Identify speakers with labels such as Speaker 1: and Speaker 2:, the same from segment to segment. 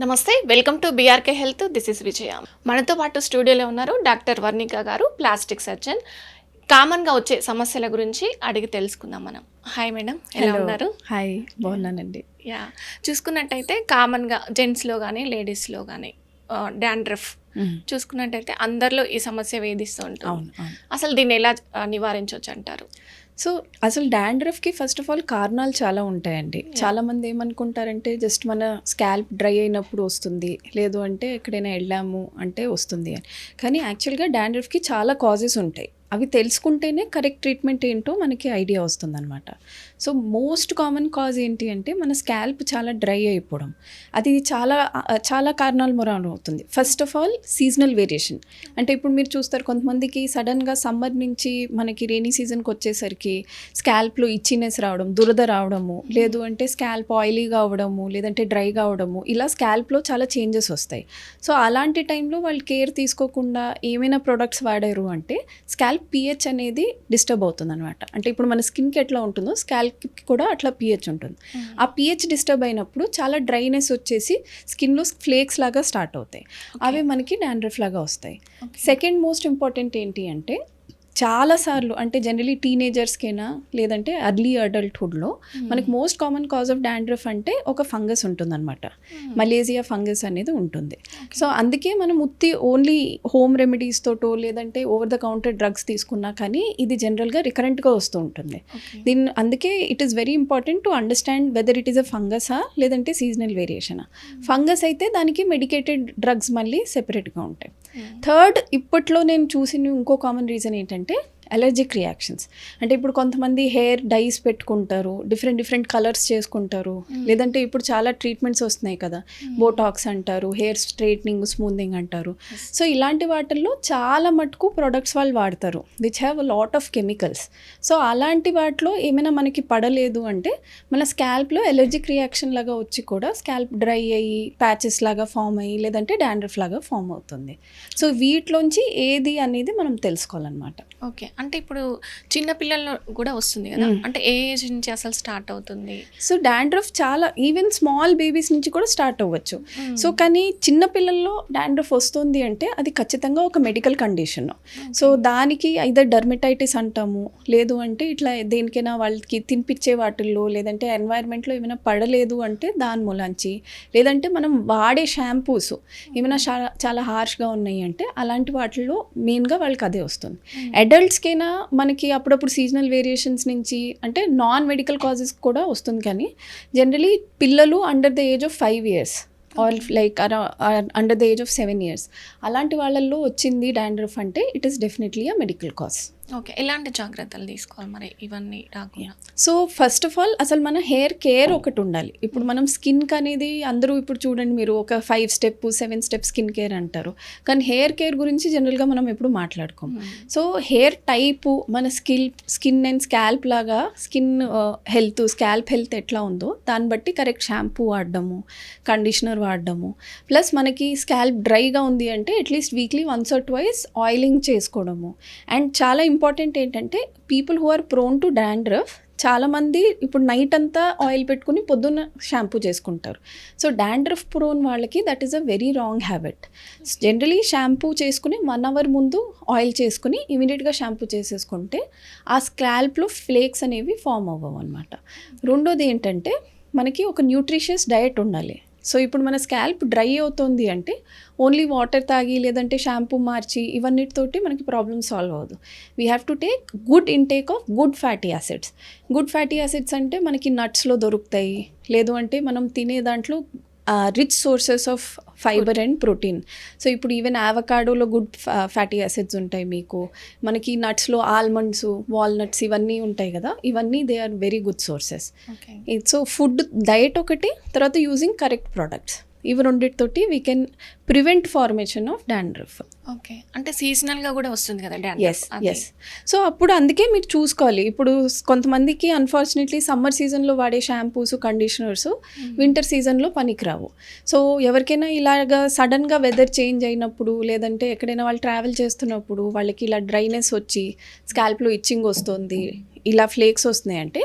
Speaker 1: నమస్తే, welcome to BRK health. This is Vijaya. మనతో పాటు స్టూడియోలో ఉన్నారు డాక్టర్ వర్ణిక గారు, ప్లాస్టిక్ సర్జన్. కామన్గా వచ్చే సమస్యల గురించి అడిగి తెలుసుకుందాం మనం. హాయ్ మేడం, ఎలా ఉన్నారు?
Speaker 2: హాయ్, బాగున్నానండి.
Speaker 1: యా, చూసుకున్నట్టయితే కామన్గా జెంట్స్లో కానీ లేడీస్లో కానీ డాండ్రఫ్ చూసుకున్నట్టయితే అందరిలో ఈ సమస్య వేధిస్తూ ఉంటుంది. అసలు దీన్ని ఎలా నివారించవచ్చు అంటారు?
Speaker 2: సో అసలు డాండ్రఫ్కి ఫస్ట్ ఆఫ్ ఆల్ కారణాలు చాలా ఉంటాయండి. చాలామంది ఏమనుకుంటారంటే జస్ట్ మన స్కాల్ప్ డ్రై అయినప్పుడు వస్తుంది, లేదు అంటే ఎక్కడైనా వెళ్ళాము అంటే వస్తుంది అని. కానీ యాక్చువల్గా డాండ్రఫ్కి చాలా కాజెస్ ఉంటాయి. అవి తెలుసుకుంటేనే కరెక్ట్ ట్రీట్మెంట్ ఏంటో మనకి ఐడియా వస్తుందన్నమాట. సో మోస్ట్ కామన్ కాజ్ ఏంటి అంటే మన స్కాల్ప్ చాలా డ్రై అయిపోవడం. అది చాలా కారణాల మూలాన అవుతుంది. First of all seasonal variation. అంటే ఇప్పుడు మీరు చూస్తారు, కొంతమందికి సడన్గా సమ్మర్ నుంచి మనకి రెయినీ సీజన్కి వచ్చేసరికి స్కాల్ప్లో ఇచ్చినెస్ రావడం, దురద రావడము, లేదు అంటే స్కాల్ప్ ఆయిలీగా అవ్వడము, లేదంటే డ్రైగా అవ్వడము, ఇలా స్కాల్ప్లో చాలా చేంజెస్ వస్తాయి. సో అలాంటి టైంలో వాళ్ళు కేర్ తీసుకోకుండా ఏమైనా ప్రొడక్ట్స్ వాడారు అంటే స్కాల్ప్ pH అనేది డిస్టర్బ్ అవుతుంది అనమాట. అంటే ఇప్పుడు మన స్కిన్కి ఎట్లా ఉంటుందో స్కాల్ప్కి కూడా అట్లా pH ఉంటుంది. ఆ pH డిస్టర్బ్ అయినప్పుడు చాలా డ్రైనెస్ వచ్చేసి స్కిన్లో ఫ్లేక్స్ లాగా స్టార్ట్ అవుతాయి. అవి మనకి డాండ్రఫ్ లాగా వస్తాయి. సెకండ్ మోస్ట్ ఇంపార్టెంట్ ఏంటి అంటే చాలాసార్లు అంటే జనరలీ టీనేజర్స్కైనా లేదంటే అర్లీ అడల్ట్హుడ్లో మనకి most common cause of dandruff అంటే ఒక ఫంగస్ ఉంటుందన్నమాట. మలేజియా ఫంగస్ అనేది ఉంటుంది. సో అందుకే మనం ఓన్లీ హోమ్ రెమెడీస్ తోటో లేదంటే ఓవర్ ద కౌంటర్ డ్రగ్స్ తీసుకున్నా కానీ ఇది జనరల్గా రికరెంట్గా వస్తూ ఉంటుంది. అందుకే it is very important to understand whether it is a ఫంగసా లేదంటే సీజనల్ వేరియేషనా. ఫంగస్ అయితే దానికి మెడికేటెడ్ డ్రగ్స్ మళ్ళీ సెపరేట్గా ఉంటాయి. థర్డ్, ఇప్పట్లో నేను చూసిన ఇంకో కామన్ రీజన్ ఏంటంటే అలర్జిక్ రియాక్షన్స్. అంటే ఇప్పుడు కొంతమంది హెయిర్ డైస్ పెట్టుకుంటారు, డిఫరెంట్ కలర్స్ చేసుకుంటారు, లేదంటే ఇప్పుడు చాలా ట్రీట్మెంట్స్ వస్తున్నాయి కదా, బోటాక్స్ అంటారు, హెయిర్ స్ట్రైట్నింగ్, స్మూతింగ్ అంటారు. సో ఇలాంటి వాటిల్లో చాలా మటుకు ప్రొడక్ట్స్ వాళ్ళు వాడతారు which have a lot of chemicals. So అలాంటి వాటిలో ఏమైనా మనకి పడలేదు అంటే మన స్కాల్ప్లో అలర్జిక్ రియాక్షన్ లాగా వచ్చి కూడా స్కాల్ప్ డ్రై అయ్యి ప్యాచెస్ లాగా ఫామ్ అయ్యి లేదంటే డాండ్రఫ్ లాగా ఫామ్ అవుతుంది. సో వీటిలోంచి ఏది అనేది మనం తెలుసుకోవాలన్నమాట.
Speaker 1: ఓకే, అంటే ఇప్పుడు చిన్న పిల్లల్లో కూడా వస్తుంది కదా, అంటే ఏ ఏజ్ నుంచి అసలు స్టార్ట్ అవుతుంది?
Speaker 2: సో డాండ్రఫ్ చాలా ఈవెన్ స్మాల్ బేబీస్ నుంచి కూడా స్టార్ట్ అవ్వచ్చు. సో కానీ చిన్న పిల్లల్లో డాండ్రఫ్ వస్తుంది అంటే అది ఖచ్చితంగా ఒక మెడికల్ కండిషన్. సో దానికి ఐదర్ డర్మటైటిస్ అంటాము, లేదు అంటే ఇట్లా దేనికైనా వాళ్ళకి తినిపించే వాటిల్లో లేదంటే ఎన్వైర్న్మెంట్లో ఏమైనా పడలేదు అంటే దాని మూలంచి, లేదంటే మనం వాడే షాంపూస్ ఏమైనా చాలా హార్ష్గా ఉన్నాయి అంటే అలాంటి వాటిల్లో మెయిన్గా వాళ్ళకి అదే వస్తుంది. అడల్ట్స్కైనా మనకి అప్పుడప్పుడు సీజనల్ వేరియేషన్స్ నుంచి అంటే నాన్ మెడికల్ కాజెస్ కూడా వస్తుంది. కానీ జనరలీ పిల్లలు under the age of 5 years or like under the age of 7 years అలాంటి వాళ్ళల్లో వచ్చింది డాండ్రఫ్ అంటే it is definitely a medical cause.
Speaker 1: Okay, ఎలాంటి జాగ్రత్తలు తీసుకోవాలి మరి ఇవన్నీ రాకుండా?
Speaker 2: సో ఫస్ట్ ఆఫ్ ఆల్ అసలు మన హెయిర్ కేర్ ఒకటి ఉండాలి. ఇప్పుడు మనం స్కిన్కి అనేది అందరూ ఇప్పుడు చూడండి, మీరు ఒక 5 step 7 step స్కిన్ కేర్ అంటారు, కానీ హెయిర్ కేర్ గురించి జనరల్గా మనం ఎప్పుడు మాట్లాడుకోం. సో హెయిర్ టైపు మన స్కిన్ అండ్ స్కాల్ప్ లాగా స్కిన్ హెల్త్, స్కాల్ప్ హెల్త్ ఎట్లా ఉందో దాన్ని బట్టి కరెక్ట్ షాంపూ వాడడము, కండిషనర్ వాడడము, ప్లస్ మనకి స్కాల్ప్ డ్రైగా ఉంది అంటే అట్లీస్ట్ వీక్లీ 1 or 2 ఆయిలింగ్ చేసుకోవడము. అండ్ చాలా ఇంపార్టెంట్ ఏంటంటే people who are prone to dandruff చాలామంది ఇప్పుడు నైట్ అంతా ఆయిల్ పెట్టుకుని పొద్దున్న షాంపూ చేసుకుంటారు. సో డాండ్రఫ్ ప్రోన్ వాళ్ళకి that is a very wrong habit. Generally shampoo చేసుకుని 1 hour ముందు ఆయిల్ చేసుకుని ఇమీడియట్గా షాంపూ చేసేసుకుంటే ఆ స్కాల్ప్లో ఫ్లేక్స్ అనేవి ఫామ్ అవ్వవు అనమాట. రెండోది ఏంటంటే మనకి ఒక న్యూట్రిషియస్ డయట్ ఉండాలి. సో ఇప్పుడు మన స్కాల్ప్ డ్రై అవుతుంది అంటే ఓన్లీ వాటర్ తాగి లేదంటే షాంపూ మార్చి ఇవన్నిటితోటి మనకి ప్రాబ్లమ్ సాల్వ్ అవ్వదు. We have to take good intake of good fatty acids. Good fatty acids అంటే మనకి నట్స్లో దొరుకుతాయి, లేదు అంటే మనం తినే దాంట్లో rich sources of fibre and protein. So ఇప్పుడు ఈవెన్ అవకాడోలో గుడ్ ఫ్యాటీ యాసిడ్స్ ఉంటాయి, మీకు మనకి నట్స్లో ఆల్మండ్స్, వాల్నట్స్ ఇవన్నీ ఉంటాయి కదా, ఇవన్నీ they are very good sources. So food diet ఒకటి, తర్వాత యూజింగ్ కరెక్ట్ ప్రోడక్ట్స్, ఇవి రెండింటితోటి we can prevent formation of dandruff.
Speaker 1: Okay, అంటే సీజనల్గా కూడా వస్తుంది కదా
Speaker 2: డాండ్రఫ్? ఎస్. సో అప్పుడు అందుకే మీరు చూసుకోవాలి. ఇప్పుడు కొంతమందికి అన్ఫార్చునేట్లీ సమ్మర్ సీజన్లో వాడే షాంపూస్, కండిషనర్స్ వింటర్ సీజన్లో పనికిరావు. సో ఎవరికైనా ఇలాగా సడన్గా వెదర్ చేంజ్ అయినప్పుడు లేదంటే ఎక్కడైనా వాళ్ళు ట్రావెల్ చేస్తున్నప్పుడు వాళ్ళకి ఇలా డ్రైనెస్ వచ్చి స్కాల్ప్లో ఇచ్చింగ్ వస్తుంది, ఇలా ఫ్లేక్స్ వస్తున్నాయి అంటే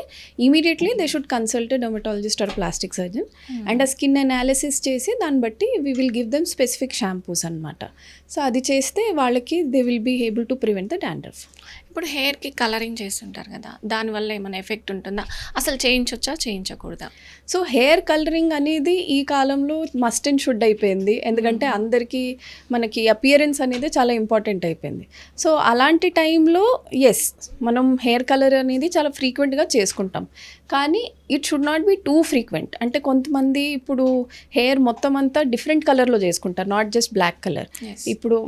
Speaker 2: immediately they should consult dermatologist or plastic surgeon and ఆ స్కిన్ అనాలిసిస్ చేసి దాన్ని బట్టి we will give them specific shampoos అనమాట. సో అది చేస్తే వాళ్ళకి they will be able to prevent the dandruff.
Speaker 1: ఇప్పుడు హెయిర్కి కలరింగ్ చేస్తుంటారు కదా, దానివల్ల ఏమైనా ఎఫెక్ట్ ఉంటుందా, అసలు చేయించొచ్చా చేయించకూడదా?
Speaker 2: సో హెయిర్ కలరింగ్ అనేది ఈ కాలంలో మస్ట్ అండ్ షుడ్ అయిపోయింది, ఎందుకంటే అందరికీ మనకి అపియరెన్స్ అనేది చాలా ఇంపార్టెంట్ అయిపోయింది. సో అలాంటి టైంలో ఎస్, మనం హెయిర్ కలర్ అనేది చాలా ఫ్రీక్వెంట్గా చేసుకుంటాం, కానీ it should not be two frequent. అంటే కొంతమంది ఇప్పుడు హెయిర్ మొత్తం అంతా డిఫరెంట్ కలర్లో చేసుకుంటారు, నాట్ జస్ట్ బ్లాక్ కలర్. ఇప్పుడు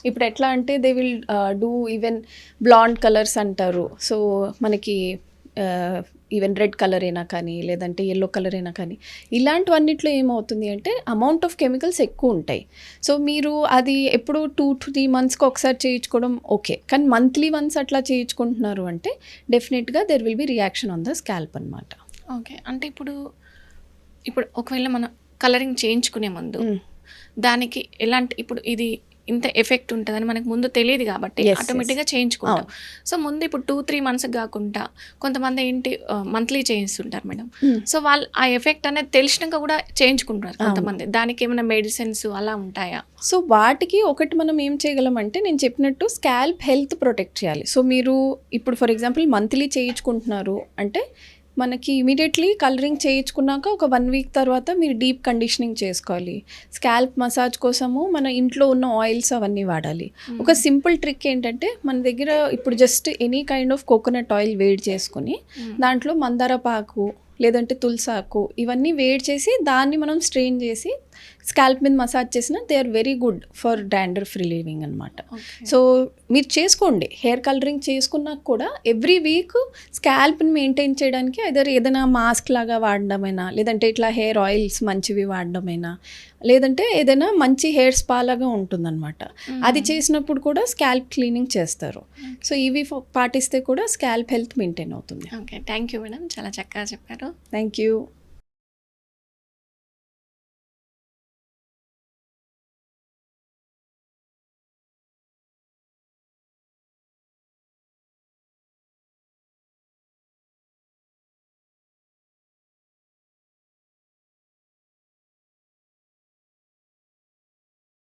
Speaker 2: ఎట్లా అంటే they will do even blonde colours అంటారు. సో మనకి ఈవెన్ రెడ్ కలర్ అయినా కానీ లేదంటే ఎల్లో కలర్ అయినా కానీ ఇలాంటివన్నిట్లో ఏమవుతుంది అంటే అమౌంట్ ఆఫ్ కెమికల్స్ ఎక్కువ ఉంటాయి. సో మీరు అది ఎప్పుడు 2 to 3 monthsకి ఒకసారి చేయించుకోవడం ఓకే, కానీ మంత్లీ వన్స్ అట్లా చేయించుకుంటున్నారు అంటే డెఫినెట్గా there will be reaction on the scalp అనమాట.
Speaker 1: ఓకే, అంటే ఇప్పుడు ఒకవేళ మనం కలరింగ్ చేయించుకునే ముందు దానికి ఎలాంటి, ఇప్పుడు ఇది ఇంత ఎఫెక్ట్ ఉంటుందని మనకు ముందు తెలియదు కాబట్టి ఆటోమేటిక్గా చేయించుకుంటాం. సో ముందు ఇప్పుడు 2-3 months కాకుండా కొంతమంది ఏంటి మంత్లీ చేయిస్తుంటారు మేడం. సో వాళ్ళు ఆ ఎఫెక్ట్ అనేది తెలిసినాక కూడా చేయించుకుంటారు కొంతమంది. దానికి ఏమైనా మెడిసిన్స్ అలా ఉంటాయా?
Speaker 2: సో వాటికి ఒకటి మనం ఏం చేయగలం అంటే నేను చెప్పినట్టు స్కాల్ప్ హెల్త్ ప్రొటెక్ట్ చేయాలి. సో మీరు ఇప్పుడు ఫర్ ఎగ్జాంపుల్ మంత్లీ చేయించుకుంటున్నారు అంటే మనకి ఇమీడియట్లీ కలరింగ్ చేయించుకున్నాక ఒక 1 week తర్వాత మీరు డీప్ కండిషనింగ్ చేసుకోవాలి. స్కాల్ప్ మసాజ్ కోసము మన ఇంట్లో ఉన్న ఆయిల్స్ అవన్నీ వాడాలి. ఒక సింపుల్ ట్రిక్ ఏంటంటే మన దగ్గర ఇప్పుడు just any kind of coconut oil వేడి చేసుకుని దాంట్లో మందారపాకు లేదంటే తులసాకు ఇవన్నీ వేడి చేసి దాన్ని మనం స్ట్రెయిన్ చేసి స్కాల్ప్ మీద మసాజ్ చేసిన they are very good for dandruff relieving అనమాట. సో మీరు చేసుకోండి, హెయిర్ కలరింగ్ చేసుకున్నాక కూడా ఎవ్రీ వీక్ స్కాల్ప్ని మెయింటైన్ చేయడానికి ఏదైనా మాస్క్ లాగా వాడడమైనా లేదంటే ఇట్లా హెయిర్ ఆయిల్స్ మంచివి వాడడమైనా లేదంటే ఏదైనా మంచి హెయిర్ స్పా లాగా ఉంటుందన్నమాట. అది చేసినప్పుడు కూడా స్కాల్ప్ క్లీనింగ్ చేస్తారు. సో ఇవి పాటిస్తే కూడా స్కాల్ప్ హెల్త్ మెయింటైన్ అవుతుంది.
Speaker 1: ఓకే, థ్యాంక్ యూ మేడం, చాలా చక్కగా చెప్పారు.
Speaker 2: Thank you.